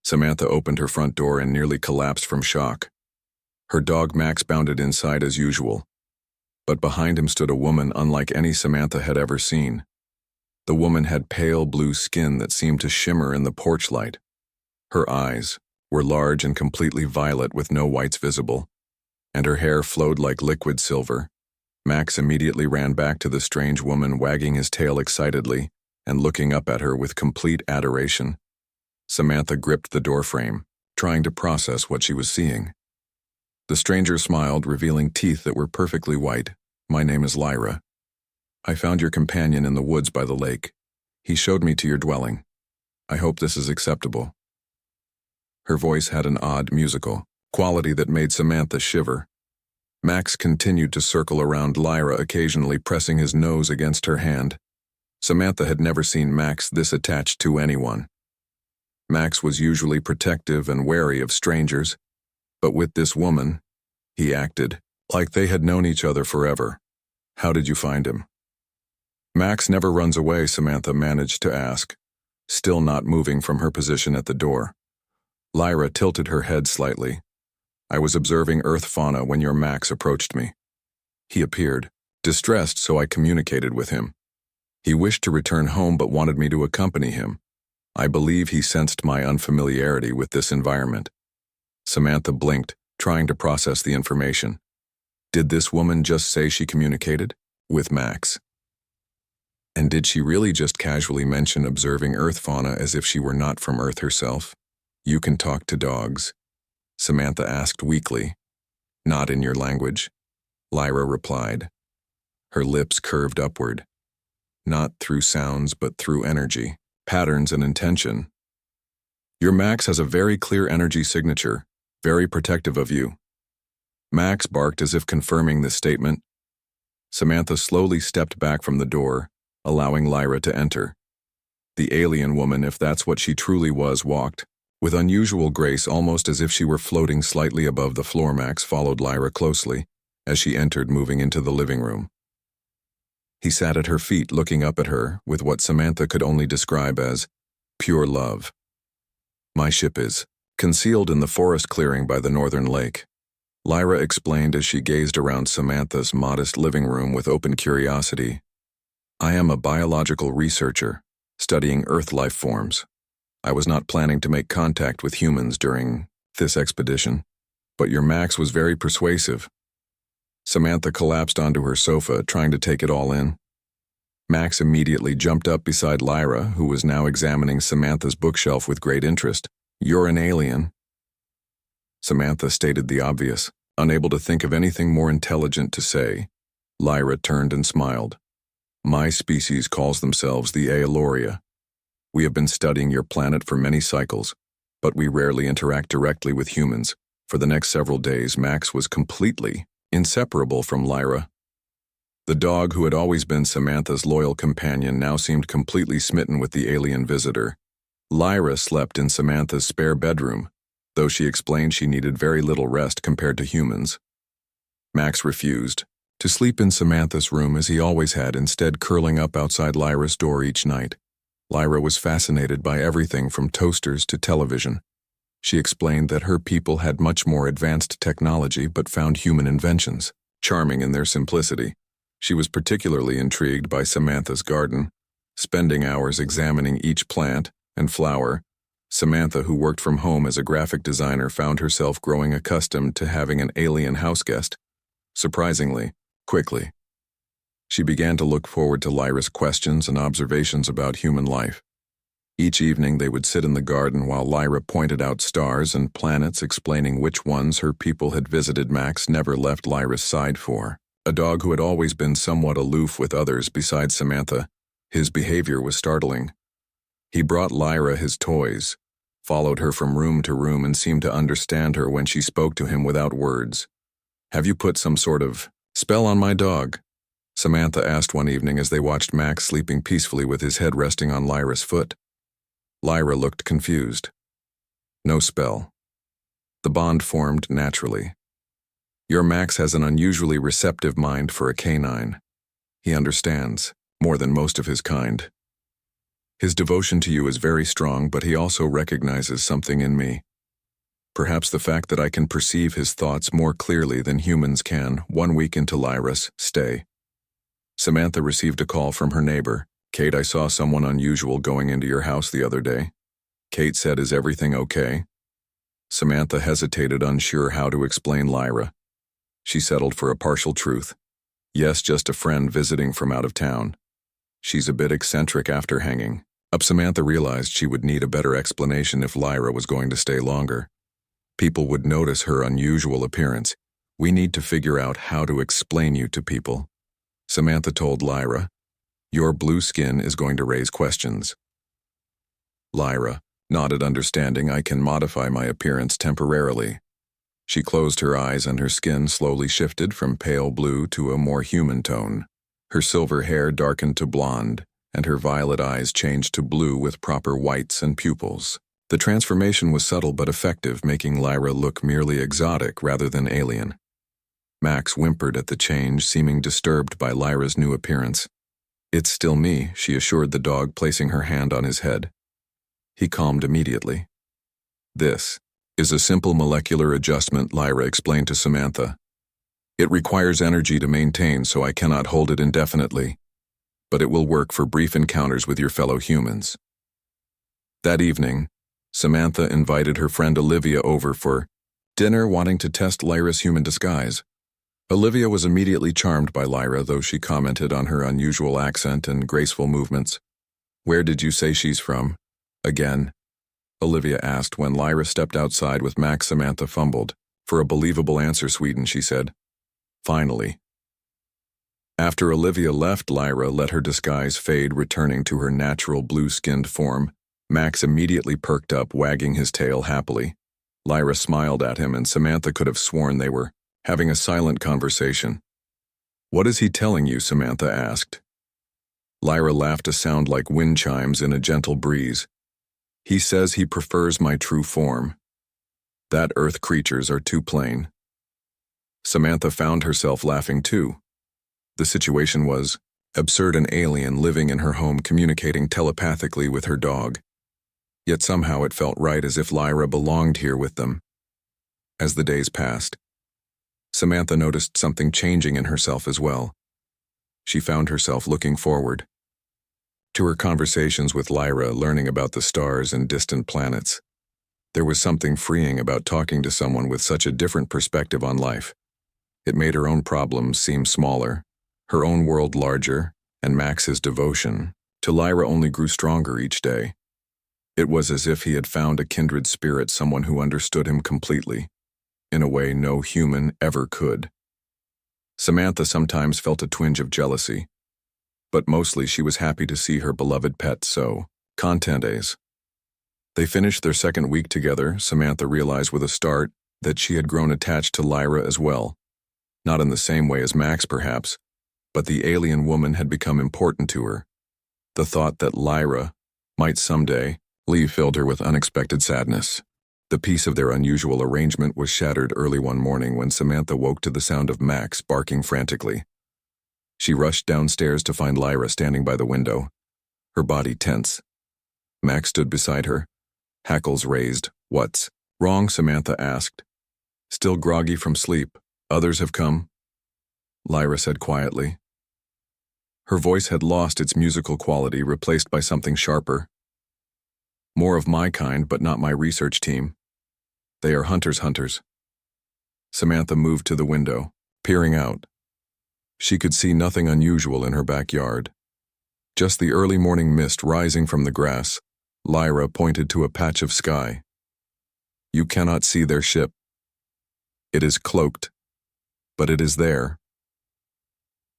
Samantha opened her front door and nearly collapsed from shock. Her dog Max bounded inside as usual, but behind him stood a woman unlike any Samantha had ever seen. The woman had pale blue skin that seemed to shimmer in the porch light. Her eyes were large and completely violet with no whites visible, and her hair flowed like liquid silver. Max immediately ran back to the strange woman, wagging his tail excitedly and looking up at her with complete adoration. Samantha gripped the doorframe, trying to process what she was seeing. The stranger smiled, revealing teeth that were perfectly white. "My name is Lyra. I found your companion in the woods by the lake. He showed me to your dwelling. I hope this is acceptable." Her voice had an odd musical quality that made Samantha shiver. Max continued to circle around Lyra, occasionally pressing his nose against her hand. Samantha had never seen Max this attached to anyone. Max was usually protective and wary of strangers, but with this woman, he acted like they had known each other forever. "How did you find him?" "Max never runs away," Samantha managed to ask, still not moving from her position at the door. Lyra tilted her head slightly. "I was observing Earth fauna when your Max approached me. He appeared distressed, so I communicated with him. He wished to return home but wanted me to accompany him. I believe he sensed my unfamiliarity with this environment." Samantha blinked, trying to process the information. Did this woman just say she communicated with Max? And did she really just casually mention observing Earth fauna as if she were not from Earth herself? "You can talk to dogs?" Samantha asked weakly. "Not in your language," Lyra replied. Her lips curved upward. "Not through sounds, but through energy, patterns, and intention. Your Max has a very clear energy signature, very protective of you." Max barked as if confirming this statement. Samantha slowly stepped back from the door, allowing Lyra to enter. The alien woman, if that's what she truly was, walked with unusual grace, almost as if she were floating slightly above the floor. Max followed Lyra closely as she entered, moving into the living room. He sat at her feet, looking up at her with what Samantha could only describe as pure love. "My ship is concealed in the forest clearing by the northern lake," Lyra explained as she gazed around Samantha's modest living room with open curiosity. "I am a biological researcher, studying Earth life forms. I was not planning to make contact with humans during this expedition, but your Max was very persuasive." Samantha collapsed onto her sofa, trying to take it all in. Max immediately jumped up beside Lyra, who was now examining Samantha's bookshelf with great interest. "You're an alien." Samantha stated the obvious, unable to think of anything more intelligent to say. Lyra turned and smiled. "My species calls themselves the Aeloria. We have been studying your planet for many cycles, but we rarely interact directly with humans. For the next several days, Max was completely inseparable from Lyra." The dog, who had always been Samantha's loyal companion, now seemed completely smitten with the alien visitor. Lyra slept in Samantha's spare bedroom, though she explained she needed very little rest compared to humans. Max refused to sleep in Samantha's room as he always had, instead curling up outside Lyra's door each night. Lyra was fascinated by everything from toasters to television. She explained that her people had much more advanced technology but found human inventions charming in their simplicity. She was particularly intrigued by Samantha's garden, spending hours examining each plant and flower. Samantha, who worked from home as a graphic designer, found herself growing accustomed to having an alien houseguest. Surprisingly, quickly, she began to look forward to Lyra's questions and observations about human life. Each evening they would sit in the garden while Lyra pointed out stars and planets, explaining which ones her people had visited. Max never left Lyra's side. For a dog who had always been somewhat aloof with others besides Samantha, his behavior was startling. He brought Lyra his toys, followed her from room to room, and seemed to understand her when she spoke to him without words. "Have you put some sort of spell on my dog?" Samantha asked one evening as they watched Max sleeping peacefully with his head resting on Lyra's foot. Lyra looked confused. "No spell. The bond formed naturally. Your Max has an unusually receptive mind for a canine. He understands more than most of his kind." His devotion to you is very strong, but he also recognizes something in me. Perhaps the fact that I can perceive his thoughts more clearly than humans can. 1 week into Lyra's stay, Samantha received a call from her neighbor. Kate, I saw someone unusual going into your house the other day. Kate said, is everything okay? Samantha hesitated, unsure how to explain Lyra. She settled for a partial truth. Yes, just a friend visiting from out of town. She's a bit eccentric after hanging up. Samantha realized she would need a better explanation if Lyra was going to stay longer. People would notice her unusual appearance. We need to figure out how to explain you to people, Samantha told Lyra. Your blue skin is going to raise questions. Lyra nodded, understanding. I can modify my appearance temporarily. She closed her eyes and her skin slowly shifted from pale blue to a more human tone. Her silver hair darkened to blonde, and her violet eyes changed to blue with proper whites and pupils. The transformation was subtle but effective, making Lyra look merely exotic rather than alien. Max whimpered at the change, seeming disturbed by Lyra's new appearance. It's still me, she assured the dog, placing her hand on his head. He calmed immediately. This is a simple molecular adjustment, Lyra explained to Samantha. It requires energy to maintain, so I cannot hold it indefinitely, but it will work for brief encounters with your fellow humans. That evening, Samantha invited her friend Olivia over for dinner, wanting to test Lyra's human disguise. Olivia was immediately charmed by Lyra, though she commented on her unusual accent and graceful movements. Where did you say she's from? Again, Olivia asked when Lyra stepped outside with Max. Samantha fumbled for a believable answer. Sweden, she said. Finally. After Olivia left, Lyra let her disguise fade, returning to her natural blue-skinned form. Max immediately perked up, wagging his tail happily. Lyra smiled at him, and Samantha could have sworn they were having a silent conversation. What is he telling you? Samantha asked. Lyra laughed, a sound like wind chimes in a gentle breeze. He says he prefers my true form. That Earth creatures are too plain. Samantha found herself laughing too. The situation was absurd, an alien living in her home communicating telepathically with her dog. Yet somehow it felt right, as if Lyra belonged here with them. As the days passed, Samantha noticed something changing in herself as well. She found herself looking forward to her conversations with Lyra, learning about the stars and distant planets. There was something freeing about talking to someone with such a different perspective on life. It made her own problems seem smaller, her own world larger, and Max's devotion to Lyra only grew stronger each day. It was as if he had found a kindred spirit, someone who understood him completely, in a way no human ever could. Samantha sometimes felt a twinge of jealousy, but mostly she was happy to see her beloved pet so contented. They finished their second week together. Samantha realized with a start that she had grown attached to Lyra as well. Not in the same way as Max, perhaps, but the alien woman had become important to her. The thought that Lyra might someday leave filled her with unexpected sadness. The peace of their unusual arrangement was shattered early one morning when Samantha woke to the sound of Max barking frantically. She rushed downstairs to find Lyra standing by the window, her body tense. Max stood beside her, hackles raised. What's wrong? Samantha asked. Still groggy from sleep. Others have come, Lyra said quietly. Her voice had lost its musical quality, replaced by something sharper. More of my kind, but not my research team. They are hunters. Samantha moved to the window, peering out. She could see nothing unusual in her backyard. Just the early morning mist rising from the grass. Lyra pointed to a patch of sky. You cannot see their ship. It is cloaked, but it is there.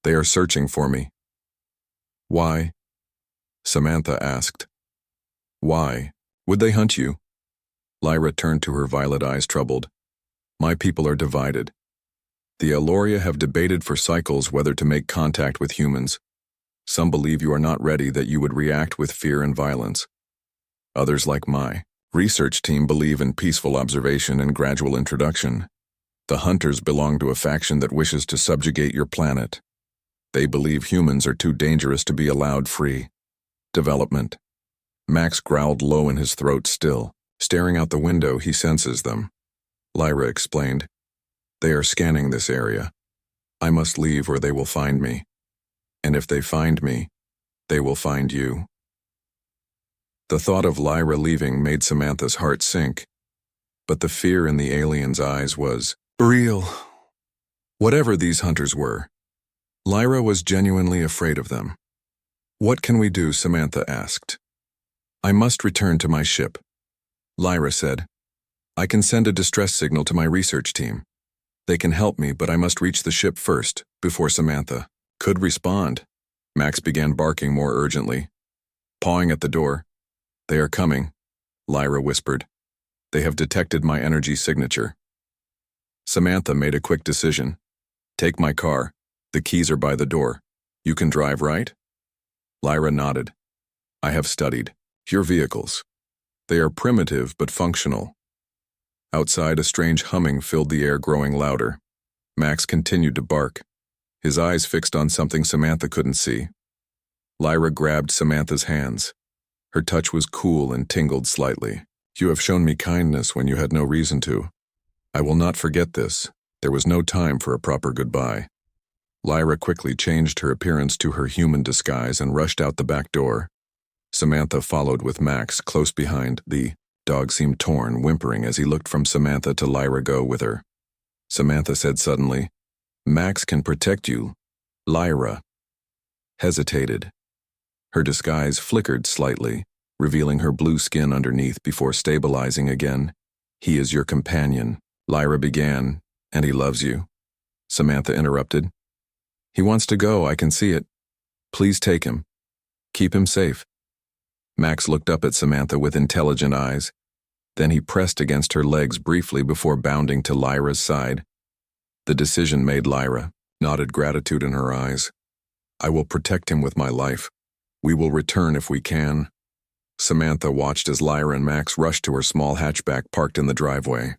They are searching for me. Why? Samantha asked. Why would they hunt you? Lyra turned to her violet eyes, troubled. My people are divided. The Eloria have debated for cycles whether to make contact with humans. Some believe you are not ready, that you would react with fear and violence. Others, like my research team, believe in peaceful observation and gradual introduction. The hunters belong to a faction that wishes to subjugate your planet. They believe humans are too dangerous to be allowed free development. Max growled low in his throat still. Staring out the window, he senses them. Lyra explained. They are scanning this area. I must leave or they will find me. And if they find me, they will find you. The thought of Lyra leaving made Samantha's heart sink, but the fear in the alien's eyes was real. Whatever these hunters were, Lyra was genuinely afraid of them. What can we do? Samantha asked. I must return to my ship. Lyra said. I can send a distress signal to my research team. They can help me, but I must reach the ship first, before Samantha could respond. Max began barking more urgently, pawing at the door. They are coming, Lyra whispered. They have detected my energy signature. Samantha made a quick decision. Take my car. The keys are by the door. You can drive, right? Lyra nodded. I have studied your vehicles. They are primitive but functional. Outside, a strange humming filled the air, growing louder. Max continued to bark, his eyes fixed on something Samantha couldn't see. Lyra grabbed Samantha's hands. Her touch was cool and tingled slightly. You have shown me kindness when you had no reason to. I will not forget this. There was no time for a proper goodbye. Lyra quickly changed her appearance to her human disguise and rushed out the back door. Samantha followed with Max close behind. The dog seemed torn, whimpering as he looked from Samantha to Lyra go with her. Samantha said suddenly, Max can protect you. Lyra hesitated. Her disguise flickered slightly, revealing her blue skin underneath before stabilizing again. He is your companion, Lyra began, and he loves you. Samantha interrupted. He wants to go, I can see it. Please take him. Keep him safe. Max looked up at Samantha with intelligent eyes. Then he pressed against her legs briefly before bounding to Lyra's side. The decision made. Lyra nodded, gratitude in her eyes. I will protect him with my life. We will return if we can. Samantha watched as Lyra and Max rushed to her small hatchback parked in the driveway.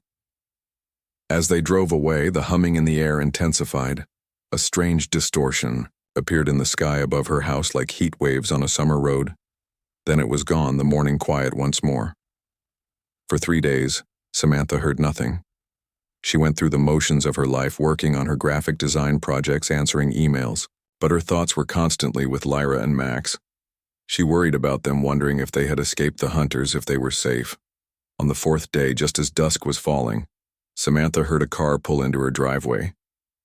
As they drove away, the humming in the air intensified. A strange distortion appeared in the sky above her house like heat waves on a summer road. Then it was gone, the morning quiet once more. For 3 days, Samantha heard nothing. She went through the motions of her life, working on her graphic design projects, answering emails, but her thoughts were constantly with Lyra and Max. She worried about them, wondering if they had escaped the hunters, if they were safe. On the 4th day, just as dusk was falling, Samantha heard a car pull into her driveway.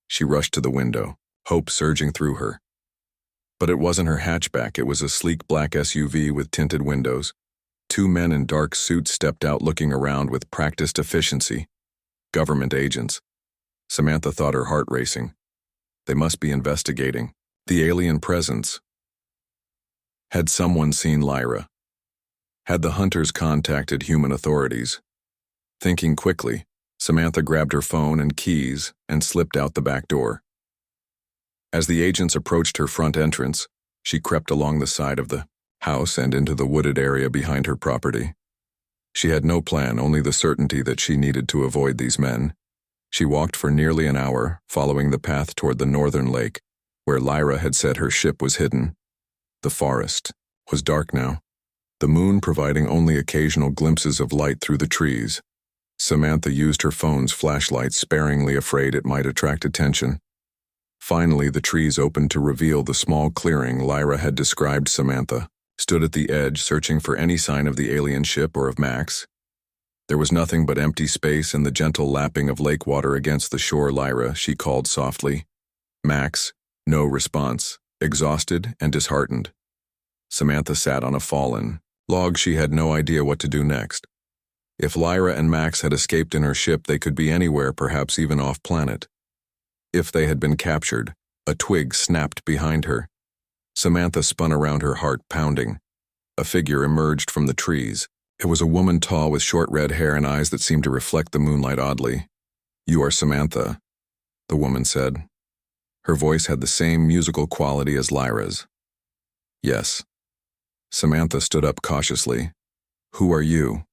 She rushed to the window, hope surging through her. But it wasn't her hatchback, it was a sleek black SUV with tinted windows. 2 men in dark suits stepped out, looking around with practiced efficiency. Government agents. Samantha thought, her heart racing. They must be investigating the alien presence. Had someone seen Lyra? Had the hunters contacted human authorities? Thinking quickly, Samantha grabbed her phone and keys and slipped out the back door. As the agents approached her front entrance, she crept along the side of the house and into the wooded area behind her property. She had no plan, only the certainty that she needed to avoid these men. She walked for nearly an hour, following the path toward the northern lake, where Lyra had said her ship was hidden. The forest was dark now, the moon providing only occasional glimpses of light through the trees. Samantha used her phone's flashlight sparingly, afraid it might attract attention. Finally, the trees opened to reveal the small clearing Lyra had described. Samantha stood at the edge, searching for any sign of the alien ship or of Max. There was nothing but empty space and the gentle lapping of lake water against the shore. Lyra, she called softly. Max, no response, exhausted and disheartened. Samantha sat on a fallen log. She had no idea what to do next. If Lyra and Max had escaped in her ship, they could be anywhere, perhaps even off-planet. If they had been captured, a twig snapped behind her. Samantha spun around, her heart pounding. A figure emerged from the trees. It was a woman, tall, with short red hair and eyes that seemed to reflect the moonlight oddly. You are Samantha, the woman said. Her voice had the same musical quality as Lyra's. Yes. Samantha stood up cautiously. Who are you?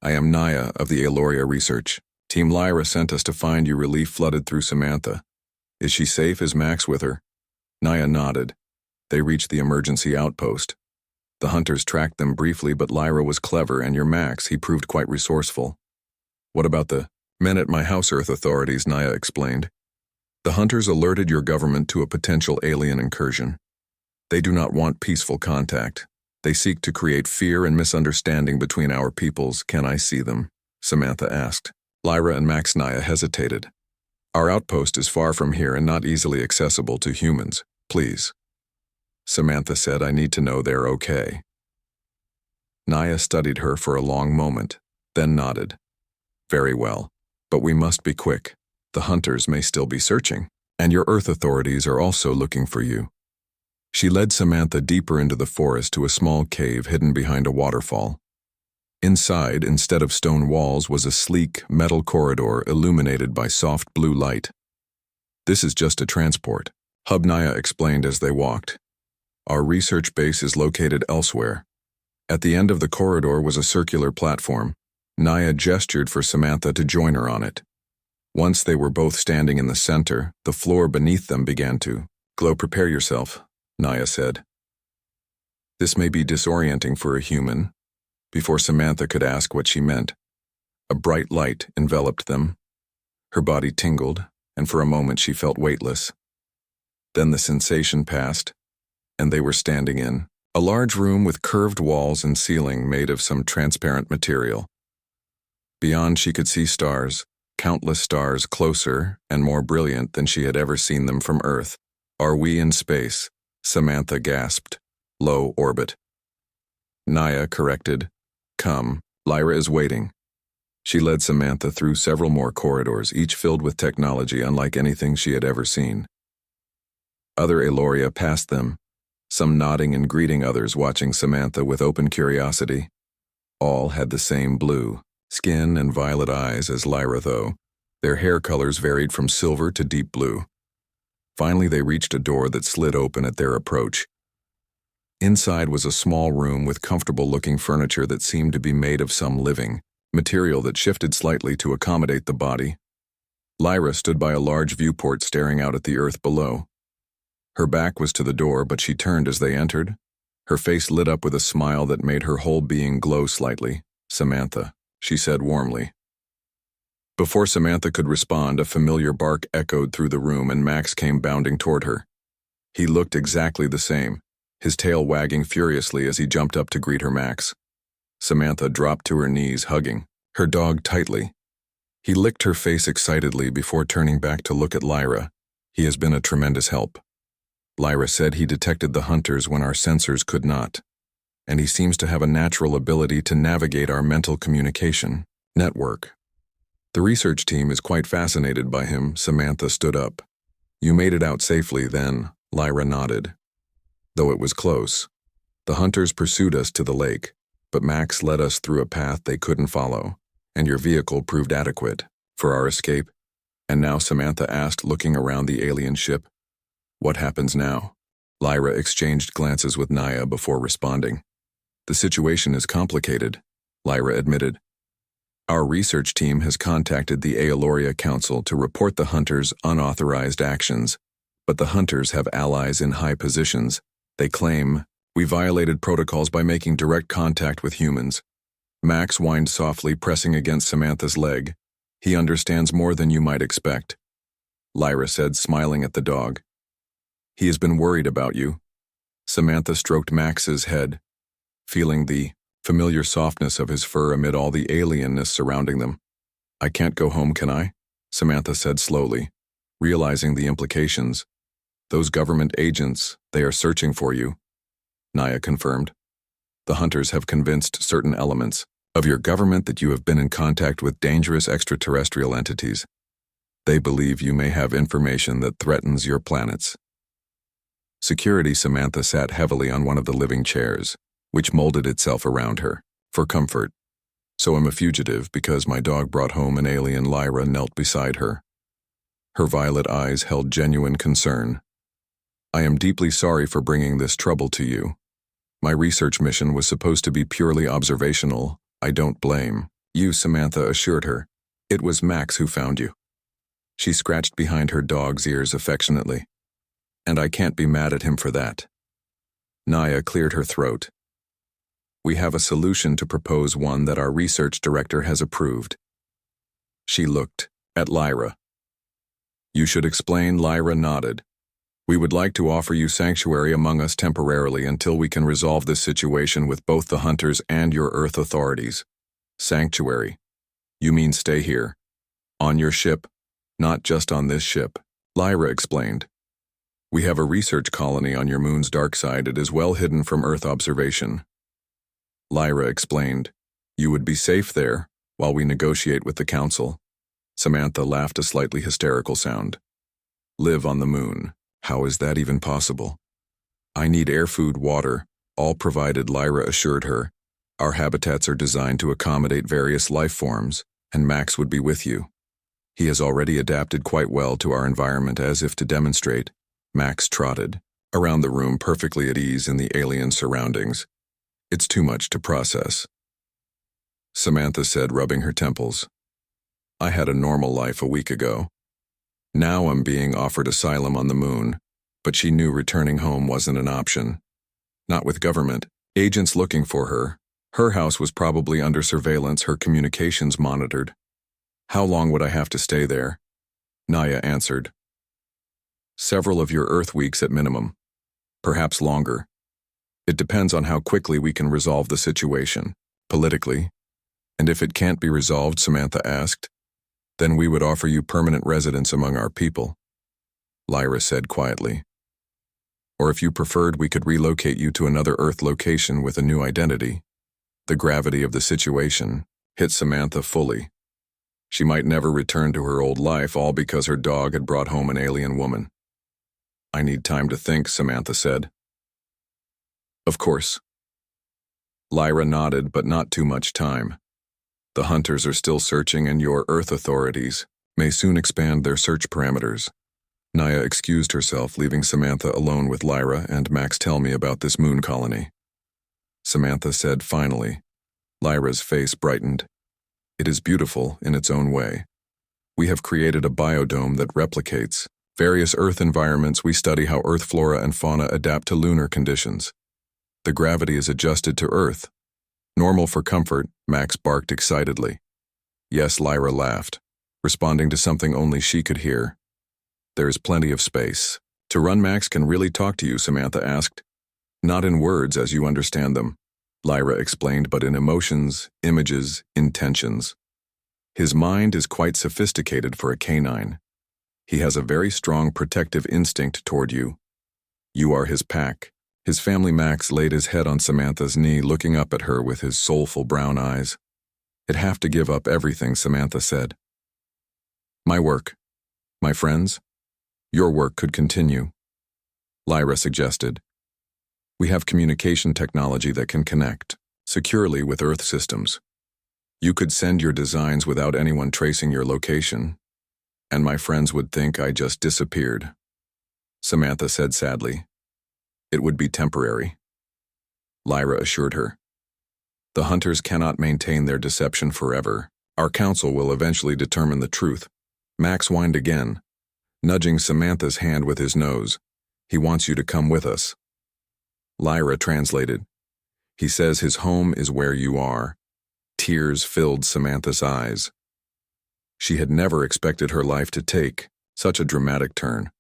I am Naya of the Aloria Research. Team Lyra sent us to find you. Relief flooded through Samantha. Is she safe? Is Max with her? Naya nodded. They reached the emergency outpost. The hunters tracked them briefly, but Lyra was clever, and your Max, he proved quite resourceful. What about the men at my house, Earth authorities? Naya explained. The hunters alerted your government to a potential alien incursion. They do not want peaceful contact. They seek to create fear and misunderstanding between our peoples. Can I see them? Samantha asked. Lyra and Max. Naya hesitated. Our outpost is far from here and not easily accessible to humans. Please. Samantha said, I need to know they're okay. Naya studied her for a long moment, then nodded. Very well, but we must be quick. The hunters may still be searching, and your Earth authorities are also looking for you. She led Samantha deeper into the forest to a small cave hidden behind a waterfall. Inside, instead of stone walls, was a sleek, metal corridor illuminated by soft blue light. This is just a transport hub, Naya explained as they walked. Our research base is located elsewhere. At the end of the corridor was a circular platform. Naya gestured for Samantha to join her on it. Once they were both standing in the center, the floor beneath them began to glow. Prepare yourself, Naya said. This may be disorienting for a human. Before Samantha could ask what she meant, a bright light enveloped them. Her body tingled, and for a moment she felt weightless. Then the sensation passed, and they were standing in a large room with curved walls and ceiling made of some transparent material. Beyond, she could see stars, countless stars, closer and more brilliant than she had ever seen them from Earth. Are we in space? Samantha gasped. Low orbit. Naya corrected. Come, Lyra is waiting. She led Samantha through several more corridors, each filled with technology unlike anything she had ever seen. Other Eloria passed them, some nodding and greeting, others watching Samantha with open curiosity. All had the same blue skin and violet eyes as Lyra, though their hair colors varied from silver to deep blue. Finally, they reached a door that slid open at their approach. Inside was a small room with comfortable-looking furniture that seemed to be made of some living material that shifted slightly to accommodate the body. Lyra stood by a large viewport staring out at the earth below. Her back was to the door, but she turned as they entered. Her face lit up with a smile that made her whole being glow slightly. Samantha, she said warmly. Before Samantha could respond, a familiar bark echoed through the room and Max came bounding toward her. He looked exactly the same, his tail wagging furiously as he jumped up to greet her. Max. Samantha dropped to her knees, hugging her dog tightly. He licked her face excitedly before turning back to look at Lyra. He has been a tremendous help. Lyra said he detected the hunters when our sensors could not, and he seems to have a natural ability to navigate our mental communication network. The research team is quite fascinated by him. Samantha stood up. You made it out safely then, Lyra nodded. Though it was close. The hunters pursued us to the lake, but Max led us through a path they couldn't follow, and your vehicle proved adequate for our escape. And now, Samantha asked, looking around the alien ship. What happens now? Lyra exchanged glances with Naya before responding. The situation is complicated, Lyra admitted. Our research team has contacted the Aeloria Council to report the hunters' unauthorized actions, but the hunters have allies in high positions. They claim we violated protocols by making direct contact with humans. Max whined softly, pressing against Samantha's leg. He understands more than you might expect, Lyra said, smiling at the dog. He has been worried about you. Samantha stroked Max's head, feeling the familiar softness of his fur amid all the alienness surrounding them. I can't go home, can I? Samantha said slowly, realizing the implications. Those government agents, they are searching for you, Naya confirmed. The hunters have convinced certain elements of your government that you have been in contact with dangerous extraterrestrial entities. They believe you may have information that threatens your planets. Security. Samantha sat heavily on one of the living chairs, which molded itself around her, for comfort. So I'm a fugitive because my dog brought home an alien. Lyra knelt beside her. Her violet eyes held genuine concern. I am deeply sorry for bringing this trouble to you. My research mission was supposed to be purely observational. I don't blame you, Samantha assured her. It was Max who found you. She scratched behind her dog's ears affectionately. And I can't be mad at him for that. Naya cleared her throat. We have a solution to propose, one that our research director has approved. She looked at Lyra. You should explain. Lyra nodded. We would like to offer you sanctuary among us temporarily until we can resolve this situation with both the hunters and your Earth authorities. Sanctuary? You mean stay here? On your ship? Not just on this ship, Lyra explained. We have a research colony on your moon's dark side. It is well hidden from Earth observation. Lyra explained. You would be safe there while we negotiate with the council. Samantha laughed a slightly hysterical sound. Live on the moon. How is that even possible? I need air, food, water, all provided, Lyra assured her. Our habitats are designed to accommodate various life forms, and Max would be with you. He has already adapted quite well to our environment. As if to demonstrate, Max trotted around the room, perfectly at ease in the alien surroundings. It's too much to process, Samantha said, rubbing her temples. I had a normal life a week ago. Now I'm being offered asylum on the moon, but she knew returning home wasn't an option. Not with government agents looking for her. Her house was probably under surveillance, her communications monitored. How long would I have to stay there? Naya answered. Several of your Earth weeks at minimum. Perhaps longer. It depends on how quickly we can resolve the situation, politically. And if it can't be resolved, Samantha asked, then we would offer you permanent residence among our people, Lyra said quietly. Or if you preferred, we could relocate you to another Earth location with a new identity. The gravity of the situation hit Samantha fully. She might never return to her old life, all because her dog had brought home an alien woman. I need time to think, Samantha said. Of course. Lyra nodded, but not too much time. The hunters are still searching, and your Earth authorities may soon expand their search parameters. Naya excused herself, leaving Samantha alone with Lyra and Max. Tell me about this moon colony, Samantha said finally. Lyra's face brightened. It is beautiful in its own way. We have created a biodome that replicates various Earth environments. We study how Earth flora and fauna adapt to lunar conditions. The gravity is adjusted to Earth. Normal for comfort, Max barked excitedly. Yes, Lyra laughed, responding to something only she could hear. There is plenty of space to run. Max can really talk to you, Samantha asked. Not in words as you understand them, Lyra explained, but in emotions, images, intentions. His mind is quite sophisticated for a canine. He has a very strong protective instinct toward you. You are his pack. His family. Max laid his head on Samantha's knee, looking up at her with his soulful brown eyes. I'd have to give up everything, Samantha said. My work. My friends. Your work could continue, Lyra suggested. We have communication technology that can connect securely with Earth systems. You could send your designs without anyone tracing your location, and my friends would think I just disappeared, Samantha said sadly. It would be temporary, Lyra assured her. The hunters cannot maintain their deception forever. Our council will eventually determine the truth. Max whined again, nudging Samantha's hand with his nose. He wants you to come with us. Lyra translated. He says his home is where you are. Tears filled Samantha's eyes. She had never expected her life to take such a dramatic turn.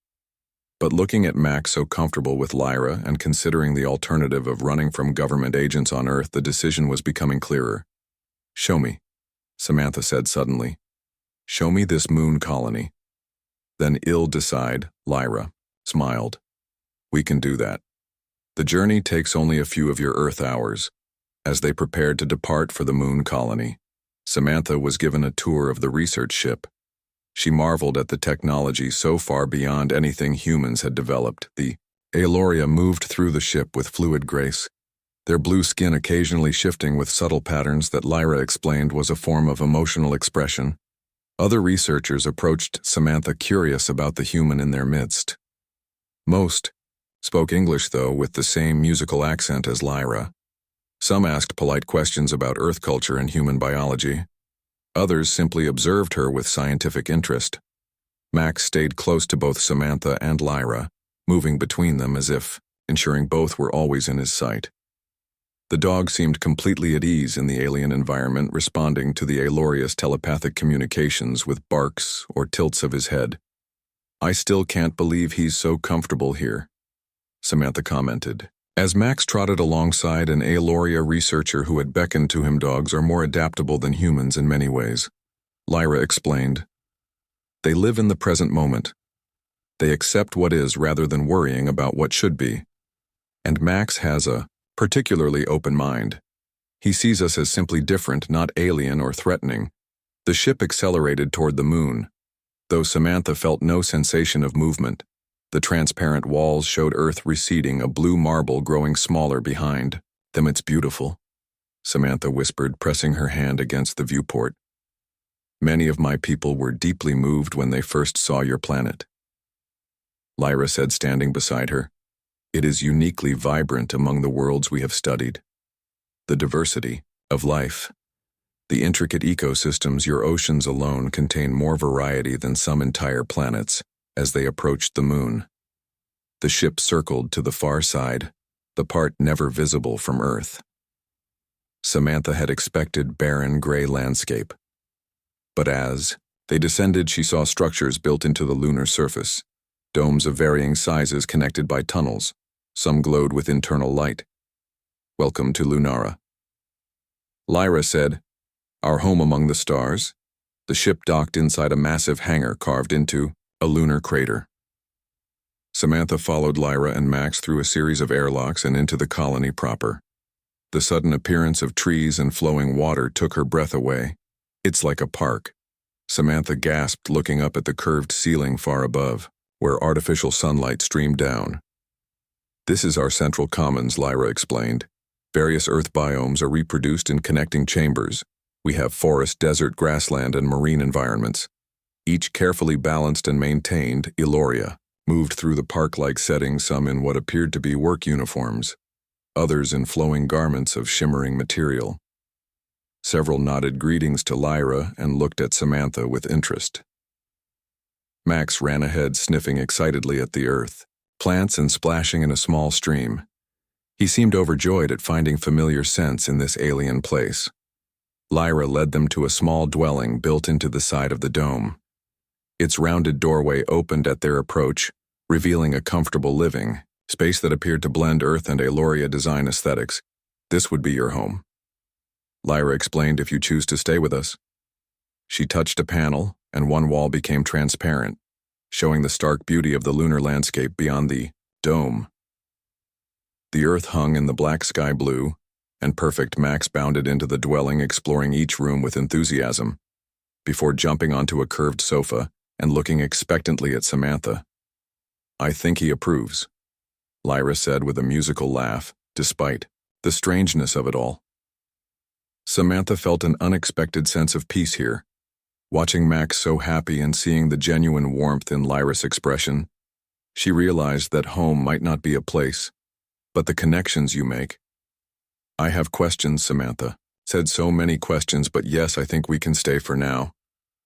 But looking at Max so comfortable with Lyra and considering the alternative of running from government agents on Earth, the decision was becoming clearer. Show me, Samantha said suddenly. Show me this moon colony. Then I'll decide, Lyra smiled. We can do that. The journey takes only a few of your Earth hours. As they prepared to depart for the moon colony, Samantha was given a tour of the research ship. She marveled at the technology so far beyond anything humans had developed. The Aloria moved through the ship with fluid grace, their blue skin occasionally shifting with subtle patterns that Lyra explained was a form of emotional expression. Other researchers approached Samantha, curious about the human in their midst. Most spoke English, though, with the same musical accent as Lyra. Some asked polite questions about Earth culture and human biology. Others simply observed her with scientific interest. Max stayed close to both Samantha and Lyra, moving between them as if ensuring both were always in his sight. The dog seemed completely at ease in the alien environment, responding to the Aloria's telepathic communications with barks or tilts of his head. "I still can't believe he's so comfortable here," Samantha commented. As Max trotted alongside an Aloria researcher who had beckoned to him, dogs are more adaptable than humans in many ways. Lyra explained. They live in the present moment. They accept what is rather than worrying about what should be. And Max has a particularly open mind. He sees us as simply different, not alien or threatening. The ship accelerated toward the moon, though Samantha felt no sensation of movement. The transparent walls showed Earth receding, a blue marble growing smaller behind them. "It's beautiful," Samantha whispered, pressing her hand against the viewport. "Many of my people were deeply moved when they first saw your planet," Lyra said, standing beside her. "It is uniquely vibrant among the worlds we have studied. The diversity of life, the intricate ecosystems, your oceans alone contain more variety than some entire planets." As they approached the moon, the ship circled to the far side, the part never visible from Earth. Samantha had expected barren gray landscape. But as they descended, she saw structures built into the lunar surface, domes of varying sizes connected by tunnels. Some glowed with internal light. "Welcome to Lunara," Lyra said. "Our home among the stars." The ship docked inside a massive hangar carved into a lunar crater. Samantha followed Lyra and Max through a series of airlocks and into the colony proper. The sudden appearance of trees and flowing water took her breath away. "It's like a park," Samantha gasped, looking up at the curved ceiling far above, where artificial sunlight streamed down. "This is our central commons," Lyra explained. "Various Earth biomes are reproduced in connecting chambers. We have forest, desert, grassland, and marine environments, each carefully balanced and maintained." Eloria moved through the park-like setting, some in what appeared to be work uniforms, others in flowing garments of shimmering material. Several nodded greetings to Lyra and looked at Samantha with interest. Max ran ahead, sniffing excitedly at the earth, plants, and splashing in a small stream. He seemed overjoyed at finding familiar scents in this alien place. Lyra led them to a small dwelling built into the side of the dome. Its rounded doorway opened at their approach, revealing a comfortable living space that appeared to blend Earth and Aloria design aesthetics. "This would be your home," Lyra explained, "if you choose to stay with us." She touched a panel, and one wall became transparent, showing the stark beauty of the lunar landscape beyond the dome. The Earth hung in the black sky blue, and perfect. Max bounded into the dwelling, exploring each room with enthusiasm, before jumping onto a curved sofa and looking expectantly at Samantha. "I think he approves," Lyra said with a musical laugh, despite the strangeness of it all. Samantha felt an unexpected sense of peace here. Watching Max so happy and seeing the genuine warmth in Lyra's expression, she realized that home might not be a place, but the connections you make. "I have questions," Samantha said. "So many questions, but yes, I think we can stay for now."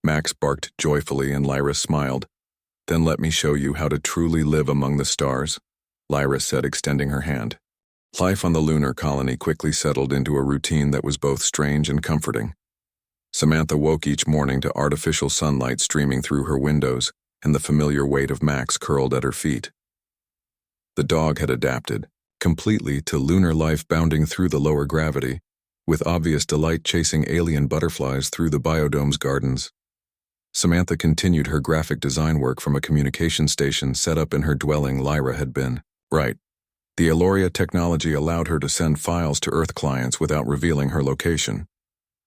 Max barked joyfully and Lyra smiled. "Then let me show you how to truly live among the stars," Lyra said, extending her hand. Life on the lunar colony quickly settled into a routine that was both strange and comforting. Samantha woke each morning to artificial sunlight streaming through her windows and the familiar weight of Max curled at her feet. The dog had adapted completely to lunar life, bounding through the lower gravity, with obvious delight chasing alien butterflies through the biodome's gardens. Samantha continued her graphic design work from a communication station set up in her dwelling. Lyra had been right. The Aloria technology allowed her to send files to Earth clients without revealing her location.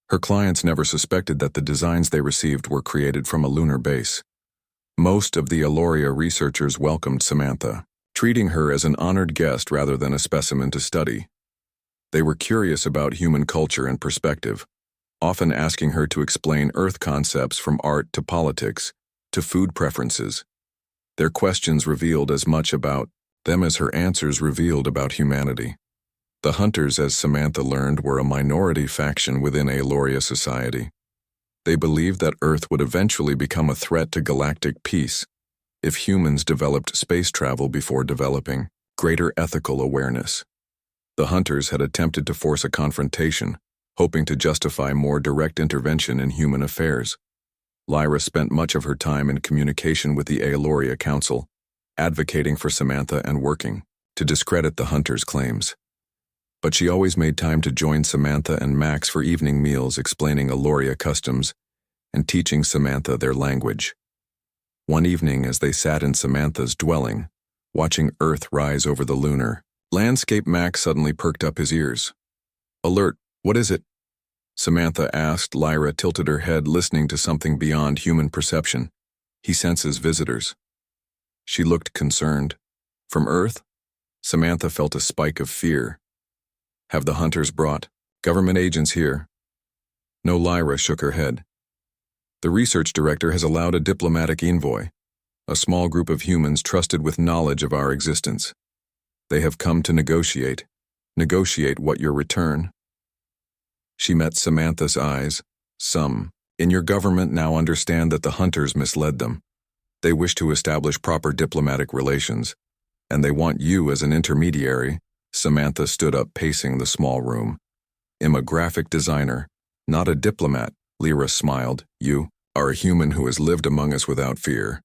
Her clients never suspected that the designs they received were created from a lunar base. Most of the Aloria researchers welcomed Samantha, treating her as an honored guest rather than a specimen to study. They were curious about human culture and perspective, often asking her to explain Earth concepts from art to politics to food preferences. Their questions revealed as much about them as her answers revealed about humanity. The Hunters, as Samantha learned, were a minority faction within Aloria society. They believed that Earth would eventually become a threat to galactic peace if humans developed space travel before developing greater ethical awareness. The hunters had attempted to force a confrontation, hoping to justify more direct intervention in human affairs. Lyra spent much of her time in communication with the Aeloria Council, advocating for Samantha and working to discredit the hunters' claims. But she always made time to join Samantha and Max for evening meals, explaining Aeloria customs and teaching Samantha their language. One evening, as they sat in Samantha's dwelling, watching Earth rise over the lunar landscape, Max suddenly perked up his ears. "Alert, what is it?" Samantha asked. Lyra tilted her head, listening to something beyond human perception. "He senses visitors." She looked concerned. "From Earth?" Samantha felt a spike of fear. "Have the hunters brought government agents here?" No, Lyra shook her head. "The research director has allowed a diplomatic envoy, a small group of humans trusted with knowledge of our existence. They have come to negotiate what your return." She met Samantha's eyes. "Some in your government now understand that the hunters misled them. They wish to establish proper diplomatic relations, and they want you as an intermediary." Samantha stood up, pacing the small room. "I'm a graphic designer, not a diplomat." Lyra smiled. "You are a human who has lived among us without fear,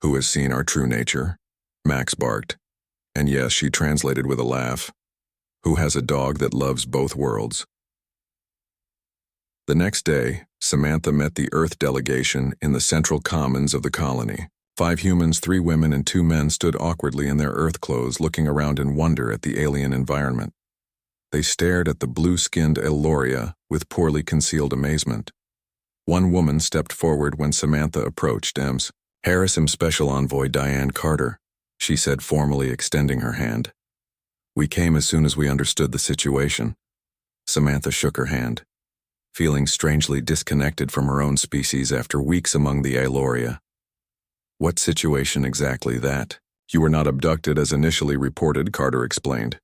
who has seen our true nature," Max barked. And yes, she translated with a laugh. "Who has a dog that loves both worlds." The next day, Samantha met the Earth delegation in the central commons of the colony. 5 humans, 3 women, and 2 men stood awkwardly in their Earth clothes, looking around in wonder at the alien environment. They stared at the blue-skinned Aeloria with poorly concealed amazement. One woman stepped forward when Samantha approached. "Ems Harris, Special Envoy Diane Carter," she said, formally extending her hand. "We came as soon as we understood the situation." Samantha shook her hand, feeling strangely disconnected from her own species after weeks among the Aeloria. "What situation exactly?" "That. You were not abducted as initially reported," Carter explained.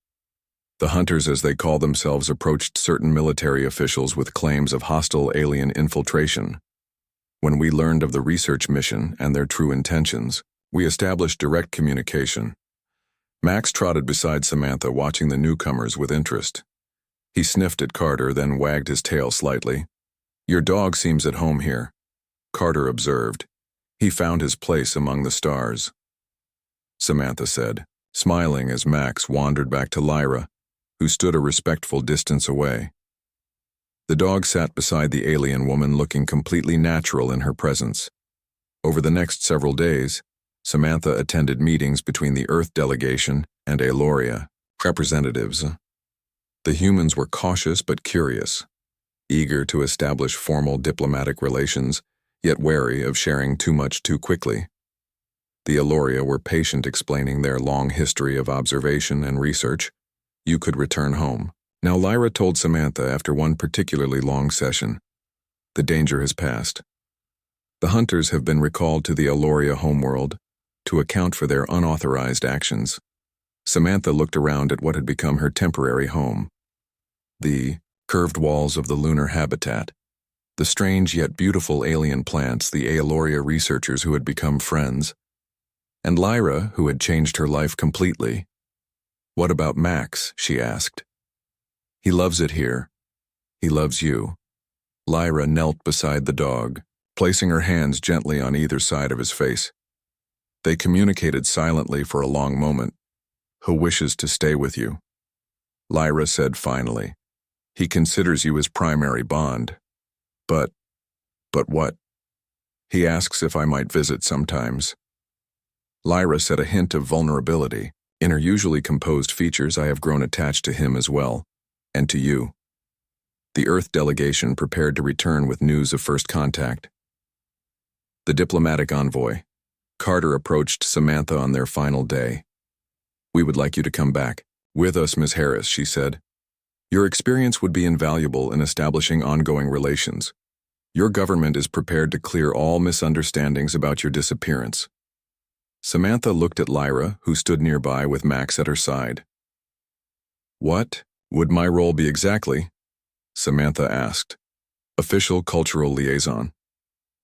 "The hunters, as they call themselves, approached certain military officials with claims of hostile alien infiltration. When we learned of the research mission and their true intentions, we established direct communication." Max trotted beside Samantha, watching the newcomers with interest. He sniffed at Carter, then wagged his tail slightly. "Your dog seems at home here," Carter observed. "He found his place among the stars," Samantha said, smiling as Max wandered back to Lyra, who stood a respectful distance away. The dog sat beside the alien woman, looking completely natural in her presence. Over the next several days, Samantha attended meetings between the Earth delegation and Aeloria representatives. The humans were cautious but curious, eager to establish formal diplomatic relations, yet wary of sharing too much too quickly. The Aeloria were patient, explaining their long history of observation and research. "You could return home." Now, Lyra told Samantha after one particularly long session, "The danger has passed. The hunters have been recalled to the Aeloria homeworld to account for their unauthorized actions." Samantha looked around at what had become her temporary home. The curved walls of the lunar habitat, the strange yet beautiful alien plants, the Aeloria researchers who had become friends, and Lyra, who had changed her life completely. "What about Max?" she asked. "He loves it here. He loves you." Lyra knelt beside the dog, placing her hands gently on either side of his face. They communicated silently for a long moment. "Who wishes to stay with you?" Lyra said finally. "He considers you his primary bond." But what?" "He asks if I might visit sometimes." Lyra said, a hint of vulnerability. In her usually composed features, "I have grown attached to him as well, and to you." The Earth delegation prepared to return with news of first contact. The diplomatic envoy, Carter, approached Samantha on their final day. "We would like you to come back with us, Ms. Harris," she said. "Your experience would be invaluable in establishing ongoing relations. Your government is prepared to clear all misunderstandings about your disappearance." Samantha looked at Lyra, who stood nearby with Max at her side. "What would my role be exactly?" Samantha asked. "Official cultural liaison,"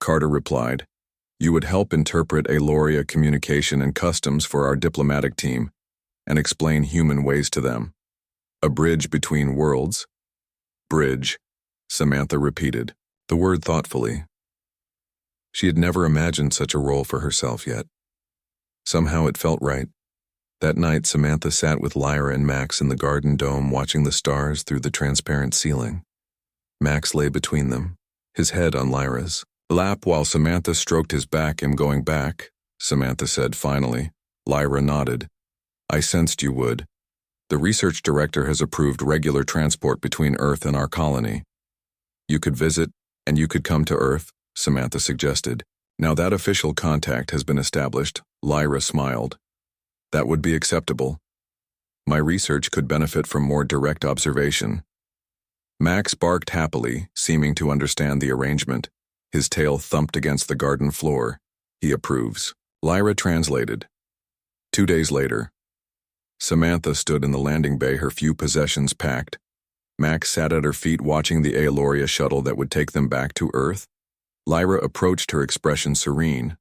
Carter replied. "You would help interpret Aeloria communication and customs for our diplomatic team and explain human ways to them." A bridge between worlds? Bridge, Samantha repeated, the word thoughtfully. She had never imagined such a role for herself yet. Somehow it felt right. That night, Samantha sat with Lyra and Max in the garden dome watching the stars through the transparent ceiling. Max lay between them, his head on Lyra's lap while Samantha stroked his back. "I'm going back," Samantha said finally. Lyra nodded. "I sensed you would. The research director has approved regular transport between Earth and our colony. You could visit, and you could come to Earth," Samantha suggested. "Now that official contact has been established," Lyra smiled. "That would be acceptable. My research could benefit from more direct observation." Max barked happily, seeming to understand the arrangement. His tail thumped against the garden floor. "He approves." Lyra translated. 2 days later, Samantha stood in the landing bay, her few possessions packed. Max sat at her feet watching the Aloria shuttle that would take them back to Earth. Lyra approached, her expression serene,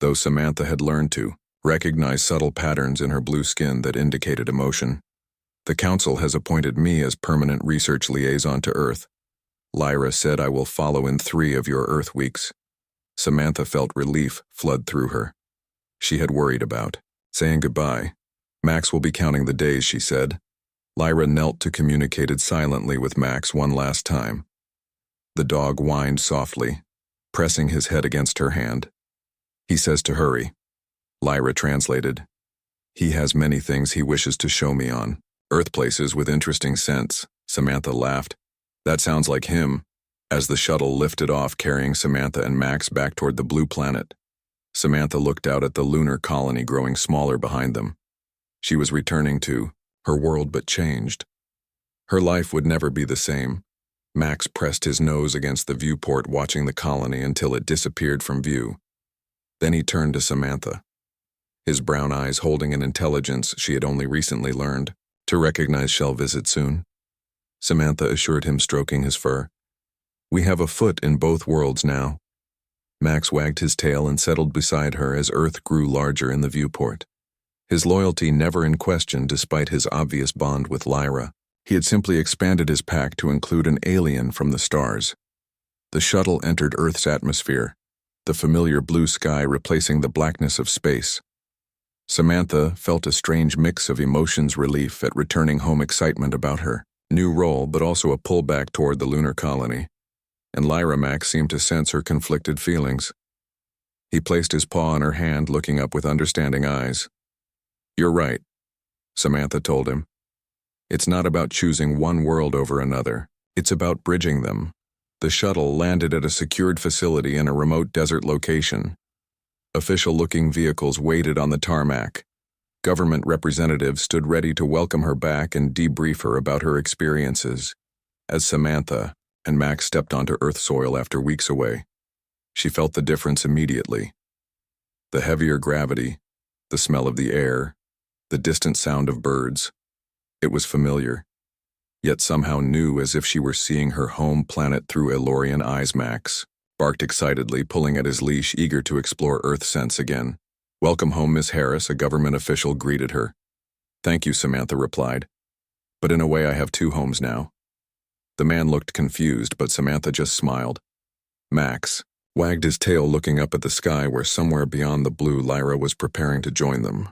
though Samantha had learned to recognize subtle patterns in her blue skin that indicated emotion. "The Council has appointed me as permanent research liaison to Earth," Lyra said. "I will follow in 3 of your Earth weeks." Samantha felt relief flood through her. She had worried about saying goodbye. "Max will be counting the days," she said. Lyra knelt to communicated silently with Max one last time. The dog whined softly, pressing his head against her hand. "He says to hurry," Lyra translated. "He has many things he wishes to show me on Earth places with interesting scents." Samantha laughed. "That sounds like him," as the shuttle lifted off carrying Samantha and Max back toward the blue planet. Samantha looked out at the lunar colony growing smaller behind them. She was returning to her world, but changed. Her life would never be the same. Max pressed his nose against the viewport, watching the colony until it disappeared from view. Then he turned to Samantha, his brown eyes holding an intelligence she had only recently learned to recognize. "Shall visit soon," Samantha assured him, stroking his fur. "We have a foot in both worlds now." Max wagged his tail and settled beside her as Earth grew larger in the viewport. His loyalty never in question despite his obvious bond with Lyra. He had simply expanded his pack to include an alien from the stars. The shuttle entered Earth's atmosphere, the familiar blue sky replacing the blackness of space. Samantha felt a strange mix of emotions: relief at returning home, excitement about her new role, but also a pullback toward the lunar colony. And Lyra, Max seemed to sense her conflicted feelings. He placed his paw on her hand, looking up with understanding eyes. "You're right," Samantha told him. "It's not about choosing one world over another. It's about bridging them." The shuttle landed at a secured facility in a remote desert location. Official-looking vehicles waited on the tarmac. Government representatives stood ready to welcome her back and debrief her about her experiences. As Samantha and Max stepped onto Earth soil after weeks away, she felt the difference immediately. The heavier gravity, the smell of the air, the distant sound of birds. It was familiar, yet somehow new, as if she were seeing her home planet through Elorian eyes. Max barked excitedly, pulling at his leash, eager to explore Earth sense again. "Welcome home, Miss Harris," a government official greeted her. "Thank you," Samantha replied. "But in a way I have 2 homes now." The man looked confused, but Samantha just smiled. Max wagged his tail, looking up at the sky where somewhere beyond the blue Lyra was preparing to join them.